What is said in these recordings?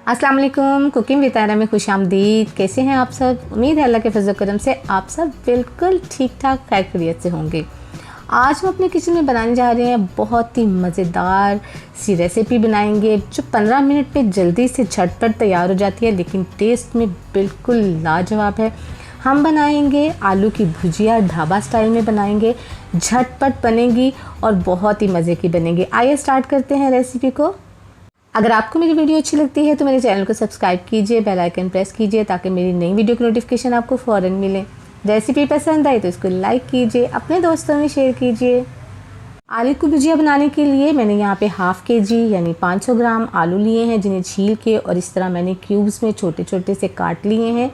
अस्सलाम वालेकुम। Cooking with Ayra में खुशामदीद। कैसे हैं आप सब? उम्मीद है अल्लाह के फजल करम से आप सब बिल्कुल ठीक ठाक खैरियत से होंगे। आज हम अपने किचन में बनाने जा रहे हैं बहुत ही मज़ेदार सी रेसिपी बनाएंगे जो 15 मिनट में जल्दी से झटपट तैयार हो जाती है, लेकिन टेस्ट में बिल्कुल लाजवाब है। हम बनाएंगे आलू की भुजिया, ढाबा स्टाइल में बनाएंगे, झटपट बनेगी और बहुत ही मज़े की बनेगी। आइए स्टार्ट करते हैं रेसिपी को। अगर आपको मेरी वीडियो अच्छी लगती है तो मेरे चैनल को सब्सक्राइब कीजिए, बेल आइकन प्रेस कीजिए ताकि मेरी नई वीडियो की नोटिफिकेशन आपको फ़ौरन मिले। रेसिपी पसंद आई तो इसको लाइक कीजिए, अपने दोस्तों में शेयर कीजिए। आलू की भुजिया बनाने के लिए मैंने यहाँ पे हाफ़ केजी यानी 500 ग्राम आलू लिए हैं, जिन्हें छील के और इस तरह मैंने क्यूब्स में छोटे छोटे से काट लिए हैं।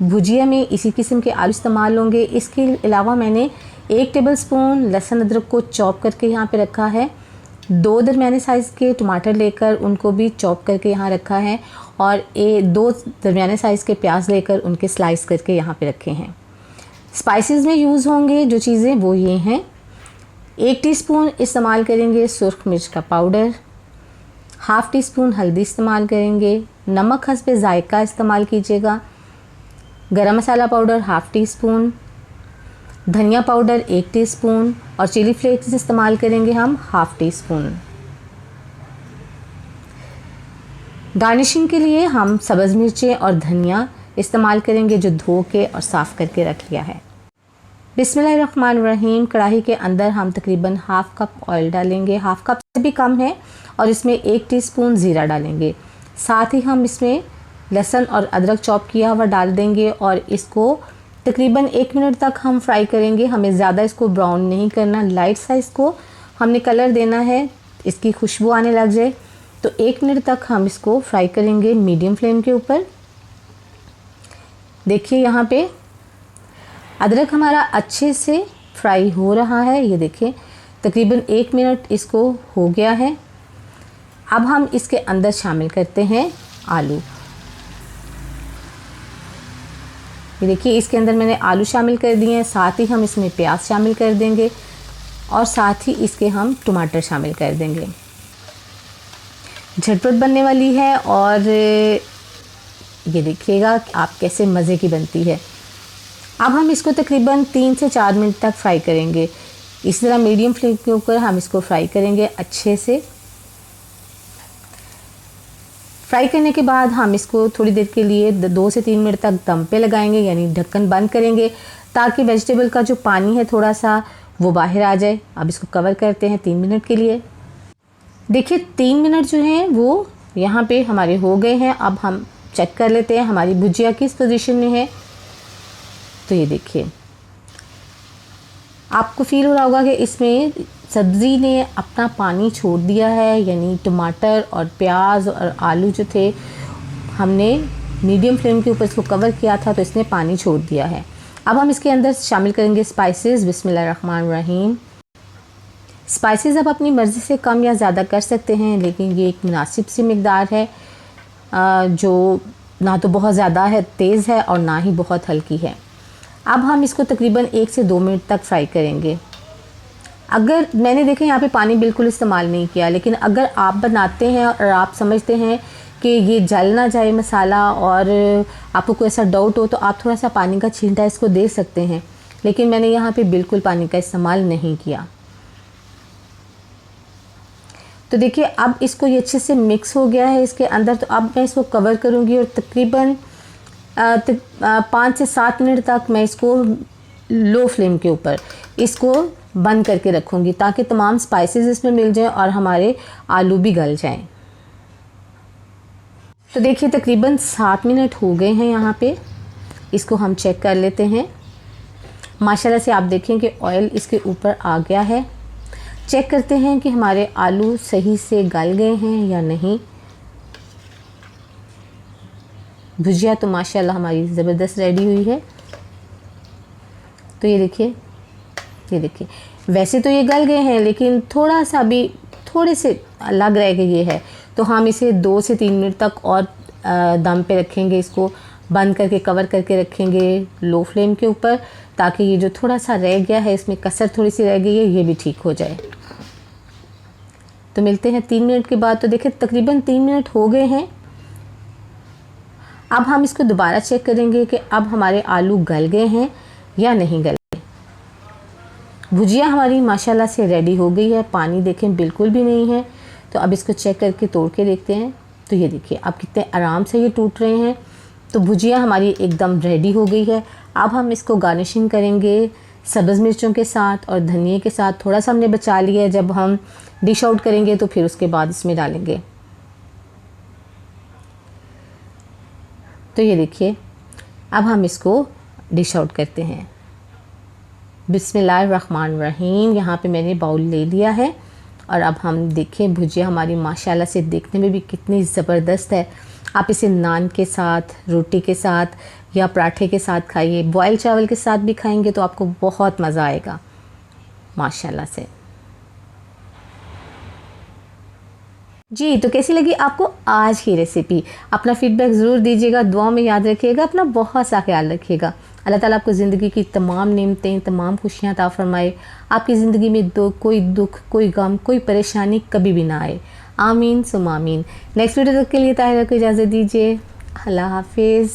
भुजिया में इसी किस्म के आलू इस्तेमाल होंगे। इसके अलावा मैंने 1 टेबलस्पून लहसुन अदरक को चॉप करके यहाँ पे रखा है। 2 दरमियाने साइज़ के टमाटर लेकर उनको भी चॉप करके यहाँ रखा है और 2 दरमियाने साइज़ के प्याज लेकर उनके स्लाइस करके यहाँ पे रखे हैं। स्पाइसेस में यूज़ होंगे जो चीज़ें वो ये हैं। 1 टीस्पून इस्तेमाल करेंगे सुर्ख मिर्च का पाउडर, हाफ़ टी स्पून हल्दी इस्तेमाल करेंगे, नमक हस्बे ज़ायका इस्तेमाल कीजिएगा, गरम मसाला पाउडर हाफ़ टी स्पून, धनिया पाउडर 1 टीस्पून और चिली फ्लेक्स इस्तेमाल करेंगे हम हाफ़ टी स्पून। गार्निशिंग के लिए हम सब्ज़ मिर्चें और धनिया इस्तेमाल करेंगे जो धो के और साफ़ करके रख लिया है। बिस्मिल्लाहिर्रहमानिर्रहीम। कढ़ाई के अंदर हम तकरीबन हाफ़ कप ऑयल डालेंगे, हाफ़ कप से भी कम है, और इसमें 1 टीस्पून ज़ीरा डालेंगे। साथ ही हम इसमें लहसुन और अदरक चॉप किया हुआ डाल देंगे और इसको तकरीबन 1 मिनट तक हम फ्राई करेंगे। हमें ज़्यादा इसको ब्राउन नहीं करना, लाइट सा इसको हमने कलर देना है, इसकी खुशबू आने लग जाए तो 1 मिनट तक हम इसको फ्राई करेंगे मीडियम फ्लेम के ऊपर। देखिए यहाँ पे अदरक हमारा अच्छे से फ्राई हो रहा है। ये देखिए तकरीबन 1 मिनट इसको हो गया है। अब हम इसके अंदर शामिल करते हैं आलू। ये देखिए इसके अंदर मैंने आलू शामिल कर दिए हैं, साथ ही हम इसमें प्याज शामिल कर देंगे और साथ ही इसके हम टमाटर शामिल कर देंगे। झटपट बनने वाली है और ये देखिएगा आप कैसे मज़े की बनती है। अब हम इसको तकरीबन 3 से 4 मिनट तक फ्राई करेंगे। इस तरह मीडियम फ्लेम के ऊपर हम इसको फ्राई करेंगे अच्छे से। फ्राई करने के बाद हम इसको थोड़ी देर के लिए 2 से 3 मिनट तक दम पे लगाएंगे, यानी ढक्कन बंद करेंगे ताकि वेजिटेबल का जो पानी है थोड़ा सा वो बाहर आ जाए। अब इसको कवर करते हैं 3 मिनट के लिए। देखिए 3 मिनट जो हैं वो यहाँ पे हमारे हो गए हैं। अब हम चेक कर लेते हैं हमारी भुजिया किस पोजीशन में है। तो ये देखिए आपको फील हो रहा होगा कि इसमें सब्ज़ी ने अपना पानी छोड़ दिया है, यानी टमाटर और प्याज और आलू जो थे हमने मीडियम फ्लेम के ऊपर इसको कवर किया था तो इसने पानी छोड़ दिया है। अब हम इसके अंदर शामिल करेंगे स्पाइसेस। बिस्मिल्लाहिर्रहमानिर्रहीम। स्पाइसेस आप अपनी मर्ज़ी से कम या ज़्यादा कर सकते हैं, लेकिन ये एक मुनासिब सी मकदार है जो ना तो बहुत ज़्यादा है तेज़ है और ना ही बहुत हल्की है। अब हम इसको तकरीबन 1 से 2 मिनट तक फ्राई करेंगे। अगर मैंने देखें यहाँ पे पानी बिल्कुल इस्तेमाल नहीं किया, लेकिन अगर आप बनाते हैं और आप समझते हैं कि ये जल ना जाए मसाला और आपको कोई ऐसा डाउट हो तो आप थोड़ा सा पानी का छींटा इसको दे सकते हैं, लेकिन मैंने यहाँ पे बिल्कुल पानी का इस्तेमाल नहीं किया। तो देखिए अब इसको ये अच्छे से मिक्स हो गया है इसके अंदर। तो अब मैं इसको कवर करूँगी और तकरीबन 5 से 7 मिनट तक मैं इसको लो फ्लेम के ऊपर इसको बंद करके रखूँगी ताकि तमाम स्पाइसेस इसमें मिल जाएं और हमारे आलू भी गल जाएं। तो देखिए तकरीबन 7 मिनट हो गए हैं यहाँ पे। इसको हम चेक कर लेते हैं। माशाल्लाह से आप देखें कि ऑयल इसके ऊपर आ गया है। चेक करते हैं कि हमारे आलू सही से गल गए हैं या नहीं। भुजिया तो माशाल्लाह हमारी ज़बरदस्त रेडी हुई है। तो ये देखिए वैसे तो ये गल गए हैं, लेकिन थोड़ा सा भी थोड़े से लग रहा है कि ये है, तो हम इसे 2 से 3 मिनट तक और दम पे रखेंगे। इसको बंद करके कवर करके रखेंगे लो फ्लेम के ऊपर ताकि ये जो थोड़ा सा रह गया है, इसमें कसर थोड़ी सी रह गई है, ये भी ठीक हो जाए। तो मिलते हैं 3 मिनट के बाद। तो देखिए तकरीबन 3 मिनट हो गए हैं। अब हम इसको दोबारा चेक करेंगे कि अब हमारे आलू गल गए हैं या नहीं गले। भुजिया हमारी माशाल्लाह से रेडी हो गई है, पानी देखें बिल्कुल भी नहीं है। तो अब इसको चेक करके तोड़ के देखते हैं। तो ये देखिए अब कितने आराम से ये टूट रहे हैं। तो भुजिया हमारी एकदम रेडी हो गई है। अब हम इसको गार्निशिंग करेंगे सब्ज़ मिर्चों के साथ और धनिए के साथ। थोड़ा सा हमने बचा लिया है, जब हम डिश आउट करेंगे तो फिर उसके बाद इसमें डालेंगे। तो ये देखिए अब हम इसको डिश आउट करते हैं। बिस्मिल्लाहिर्रहमानिर्रहीम। यहाँ पे मैंने बाउल ले लिया है और अब हम देखें भुजिया हमारी माशाल्लाह से देखने में भी कितनी ज़बरदस्त है। आप इसे नान के साथ, रोटी के साथ या पराठे के साथ खाइए, बॉयल चावल के साथ भी खाएंगे तो आपको बहुत मज़ा आएगा माशाल्लाह से। जी, तो कैसी लगी आपको आज की रेसिपी? अपना फीडबैक ज़रूर दीजिएगा, दुआ में याद रखिएगा, अपना बहुत सा ख्याल रखिएगा। अल्लाह ताला आपको ज़िंदगी की तमाम नेमतें, तमाम खुशियाँ अता फरमाए। आपकी ज़िंदगी में कोई दुख, कोई गम, कोई परेशानी कभी भी ना आए। आमीन सुम आमीन। नेक्स्ट वीडियो तक के लिए ताहिरा को इजाज़त दीजिए। अल्लाह हाफिज़।